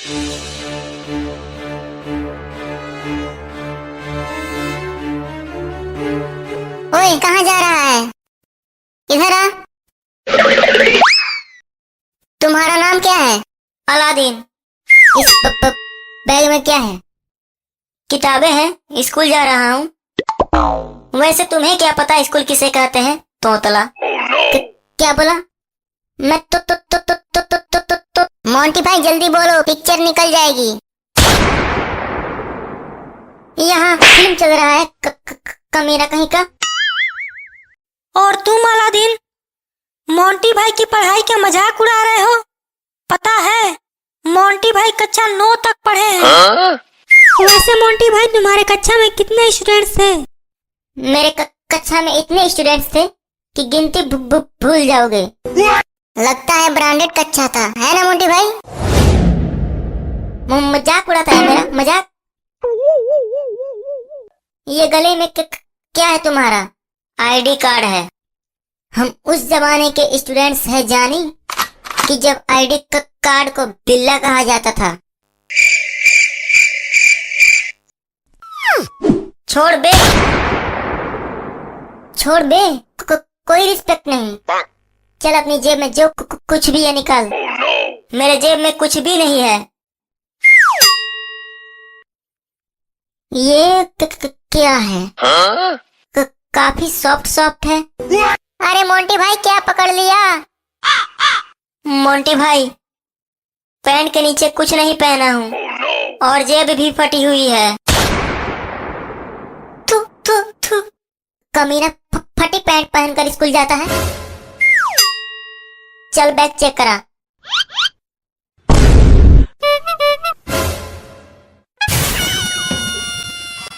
ओए, कहाँ जा रहा है? इधर आ। तुम्हारा नाम क्या है? अलादीन। इस बैग में क्या है? किताबें हैं, स्कूल जा रहा हूँ। वैसे तुम्हें क्या पता स्कूल किसे कहते हैं? तोतला। क्या बोला? मैं तो मोंटी भाई जल्दी बोलो, पिक्चर निकल जाएगी। यहाँ फिल्म चल रहा है, कमीना कहीं का। और तुम अलादीन, मोंटी भाई की पढ़ाई का मजाक उड़ा रहे हो? पता है, मोंटी भाई कक्षा 9 तक पढ़े हैं। वैसे मोंटी भाई, तुम्हारे कक्षा में कितने स्टूडेंट्स थे? मेरे कक्षा में इतने स्टूडेंट्स थे कि गिनती भूल जाओगे। लगता है ब्रांडेड कक्षा था, है ना मोंटी भाई? मजाक उड़ाता है मेरा, मजाक। ये गले में क्या है तुम्हारा? आईडी कार्ड है। हम उस जमाने के स्टूडेंट्स हैं जानी, कि जब आईडी कार्ड को बिल्ला कहा जाता था। छोड़ बे। छोड़ बे, कोई रिस्पेक्ट नहीं। चल अपनी जेब में जो कुछ भी है निकाल। मेरे जेब में कुछ भी नहीं है। ये क्या है? काफी सॉफ्ट है। अरे मोंटी भाई, क्या पकड़ लिया? मोंटी भाई, पैंट के नीचे कुछ नहीं पहना हूँ और जेब भी फटी हुई है। थू कमीना फटी पैंट पहनकर स्कूल जाता है। चल बैग चेक करा।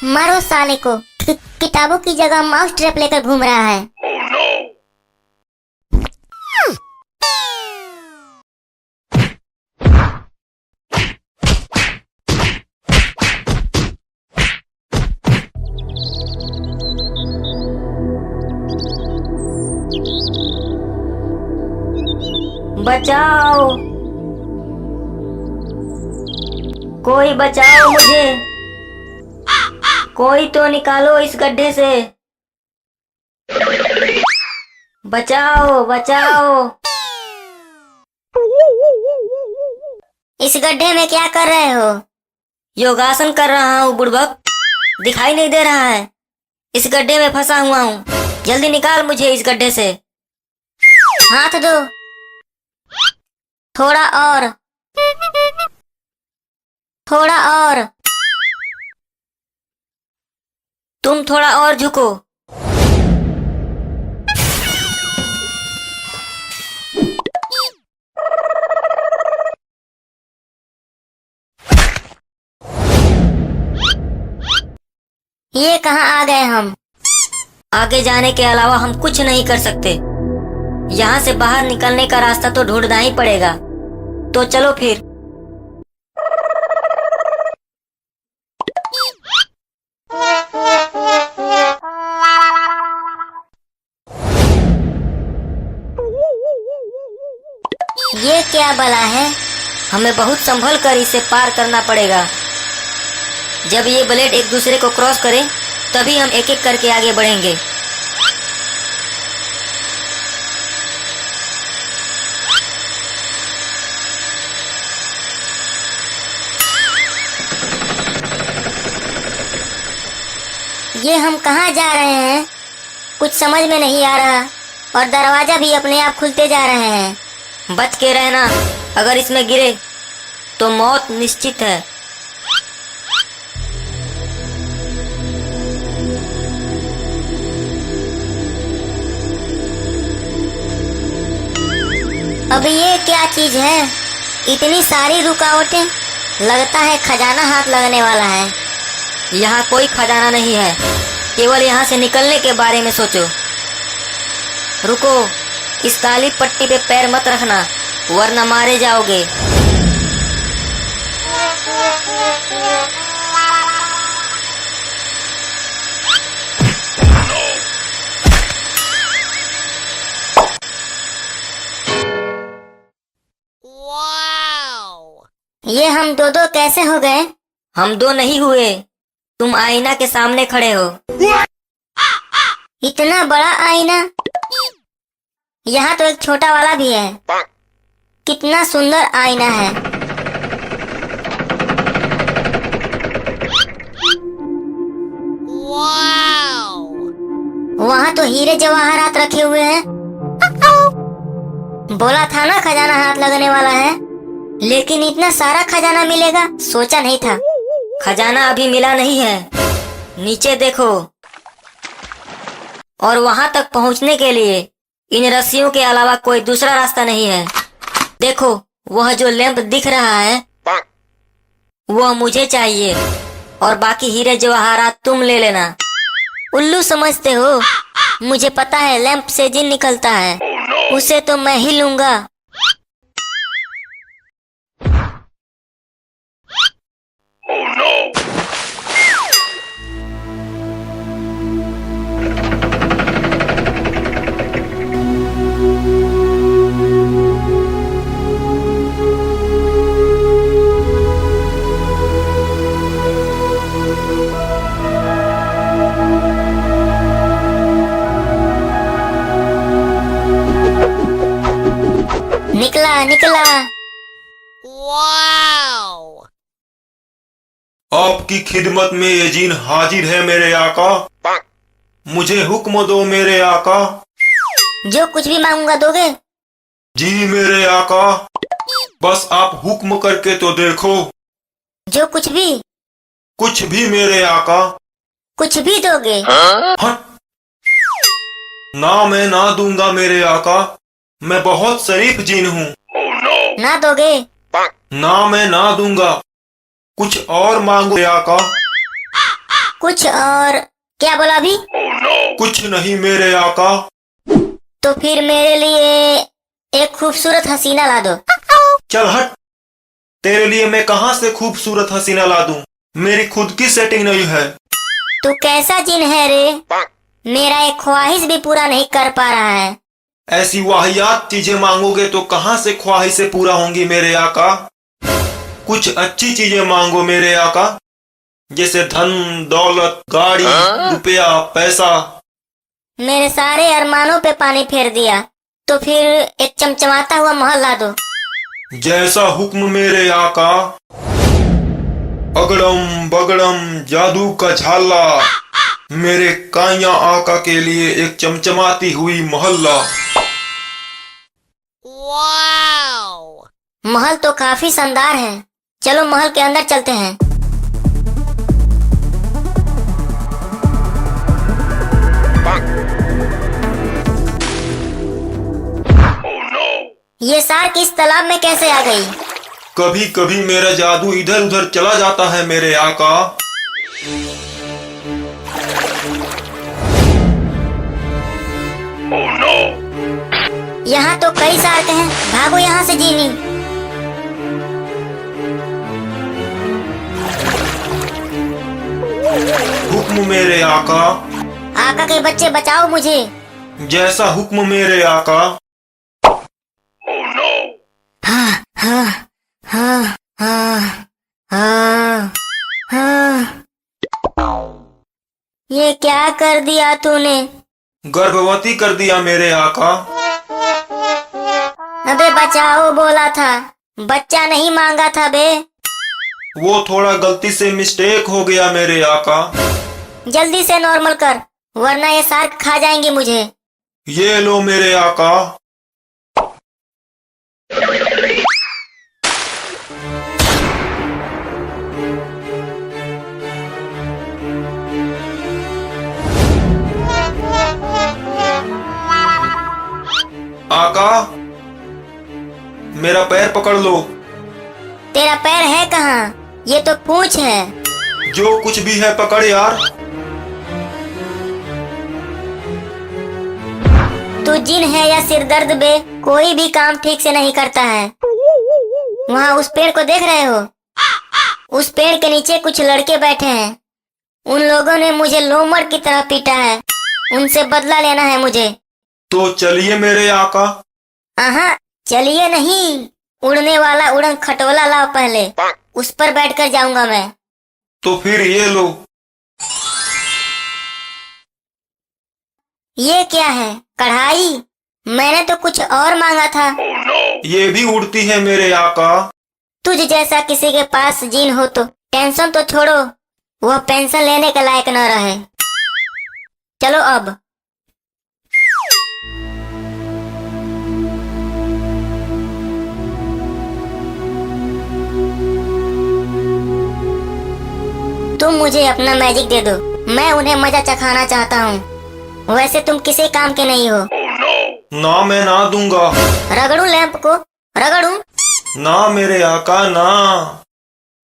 मारो साले को, किताबों की जगह माउस ट्रैप लेकर घूम रहा है। बचाओ, कोई बचाओ मुझे। कोई तो निकालो इस गड्ढे से। बचाओ बचाओ। इस गड्ढे में क्या कर रहे हो? योगासन कर रहा हूँ बुड़बक। दिखाई नहीं दे रहा है? इस गड्ढे में फंसा हुआ हूँ। जल्दी निकाल मुझे इस गड्ढे से। हाथ दो। थोड़ा और, थोड़ा और। तुम थोड़ा और झुको। ये कहाँ आ गए हम? आगे जाने के अलावा हम कुछ नहीं कर सकते। यहाँ से बाहर निकलने का रास्ता तो ढूंढना ही पड़ेगा। तो चलो फिर। ये क्या बला है? हमें बहुत संभल कर इसे पार करना पड़ेगा। जब ये ब्लेड एक दूसरे को क्रॉस करें, तभी हम एक एक करके आगे बढ़ेंगे। ये हम कहाँ जा रहे हैं? कुछ समझ में नहीं आ रहा, और दरवाजा भी अपने आप खुलते जा रहे हैं। बच के रहना, अगर इसमें गिरे तो मौत निश्चित है। अब ये क्या चीज है? इतनी सारी रुकावटें। लगता है खजाना हाथ लगने वाला है। यहाँ कोई खजाना नहीं है, केवल यहाँ से निकलने के बारे में सोचो। रुको, इस काली पट्टी पे पैर मत रखना, वरना मारे जाओगे। ये हम दो दो कैसे हो गए? हम दो नहीं हुए, तुम आईना के सामने खड़े हो। इतना बड़ा आईना? यहाँ तो एक छोटा वाला भी है। कितना सुंदर आईना है। वहाँ तो हीरे जवाहरात रखे हुए हैं। बोला था ना खजाना हाथ लगने वाला है, लेकिन इतना सारा खजाना मिलेगा सोचा नहीं था। खजाना अभी मिला नहीं है, नीचे देखो। और वहां तक पहुंचने के लिए इन रस्सियों के अलावा कोई दूसरा रास्ता नहीं है। देखो, वह जो लैंप दिख रहा है वह मुझे चाहिए, और बाकी हीरे जवाहरात तुम ले लेना। उल्लू समझते हो? मुझे पता है लैंप से जिन निकलता है, उसे तो मैं ही लूंगा। निकला निकला। आपकी खिदमत में ये जीन हाजिर है मेरे आका। मुझे हुक्म दो मेरे आका। जो कुछ भी मांगूंगा दोगे? जी मेरे आका, बस आप हुक्म करके तो देखो। जो कुछ भी? कुछ भी मेरे आका। कुछ भी दोगे? हट! ना मैं ना दूंगा मेरे आका, मैं बहुत शरीफ जीन हूँ। ना दोगे? ना मैं ना दूंगा। कुछ और मांगो मेरे आका। कुछ और? क्या बोला अभी? कुछ नहीं मेरे आका। तो फिर मेरे लिए एक खूबसूरत हसीना ला दो। चल हट! तेरे लिए मैं कहाँ से खूबसूरत हसीना ला दूं? मेरी खुद की सेटिंग नहीं है। तू कैसा जिन है रे? मेरा एक ख्वाहिश भी पूरा नहीं कर पा रहा है। ऐसी वाहियात चीजें मांगोगे तो कहाँ से ख्वाहिशें पूरा होंगी मेरे आका। कुछ अच्छी चीजें मांगो मेरे आका, जैसे धन दौलत, गाड़ी, रुपया, पैसा। मेरे सारे अरमानों पे पानी फेर दिया, तो फिर एक चमचमाता हुआ महल ला दो। जैसा हुक्म मेरे आका। अगड़म बगड़म जादू का झाला, मेरे काया आका के लिए एक चमचमाती हुई मोहल्ला। महल तो काफी शानदार है, चलो महल के अंदर चलते हैं। ये सार्क इस तालाब में कैसे आ गई? कभी कभी मेरा जादू इधर उधर चला जाता है मेरे आका। यहाँ तो कई सार्क हैं, भागो यहाँ से जीनी। हुक्म मेरे आका। आका के बच्चे बचाओ मुझे। जैसा हुक्म मेरे आका। हाँ हाँ हाँ हाँ हाँ हाँ। ये क्या कर दिया तूने? गर्भवती कर दिया मेरे आका। अबे बचाओ बोला था, बच्चा नहीं मांगा था बे। वो थोड़ा गलती से मिस्टेक हो गया मेरे आका। जल्दी से नॉर्मल कर, वरना ये सार्क खा जाएंगे मुझे। ये लो मेरे आका। आका, मेरा पैर पकड़ लो। तेरा पैर है कहाँ? ये तो पूंछ है। जो कुछ भी है पकड़ यार। तू जिन है या सिरदर्द बे, कोई भी काम ठीक से नहीं करता है। वहाँ उस पेड़ को देख रहे हो? उस पेड़ के नीचे कुछ लड़के बैठे हैं। उन लोगों ने मुझे लोमड़ की तरह पीटा है, उनसे बदला लेना है मुझे। तो चलिए मेरे आका। चलिए नहीं, उड़ने वाला उड़न खटोला लाओ पहले, उस पर बैठकर जाऊंगा मैं। तो फिर ये लो। ये क्या है? कढ़ाई? मैंने तो कुछ और मांगा था। ये भी उड़ती है मेरे आका। तुझ जैसा किसी के पास जीन हो तो टेंशन तो छोड़ो, वह पेंशन लेने के लायक न रहे। चलो अब। तुम मुझे अपना मैजिक दे दो, मैं उन्हें मजा चखाना चाहता हूँ। वैसे तुम किसी काम के नहीं हो। ना, मैं ना दूंगा। रगड़ू लैंप को, रगड़ू। ना मेरे आका ना,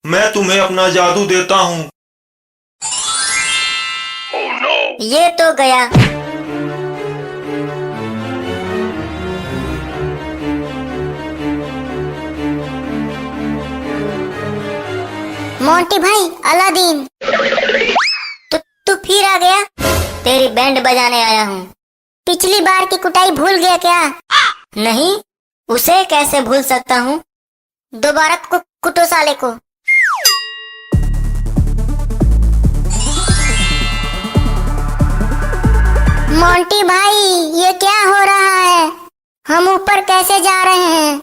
मैं तुम्हें अपना जादू देता हूँ। ये तो गया। मोंटी भाई, अलादीन, तू फिर आ गया? तेरी बैंड बजाने आया हूँ। पिछली बार की कुटाई भूल गया क्या? नहीं, उसे कैसे भूल सकता हूँ। दोबारा कुटो साले को। मोंटी भाई, ये क्या हो रहा है? हम ऊपर कैसे जा रहे हैं?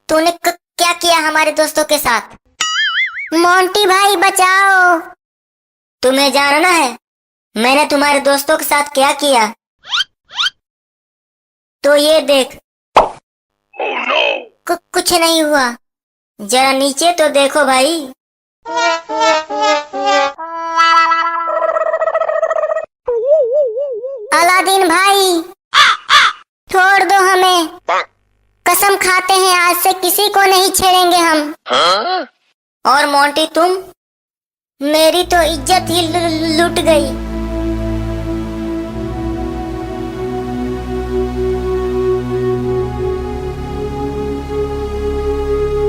तूने क्या किया हमारे दोस्तों के साथ? मोंटी भाई बचाओ। तुम्हें जानना है मैंने तुम्हारे दोस्तों के साथ क्या किया? तो ये देख। कुछ नहीं हुआ, जरा नीचे तो देखो भाई। अलादीन भाई, छोड़ दो हमें। कसम खाते हैं आज से किसी को नहीं छेड़ेंगे हम। और मोंटी तुम? मेरी तो इज्जत ही लुट गई।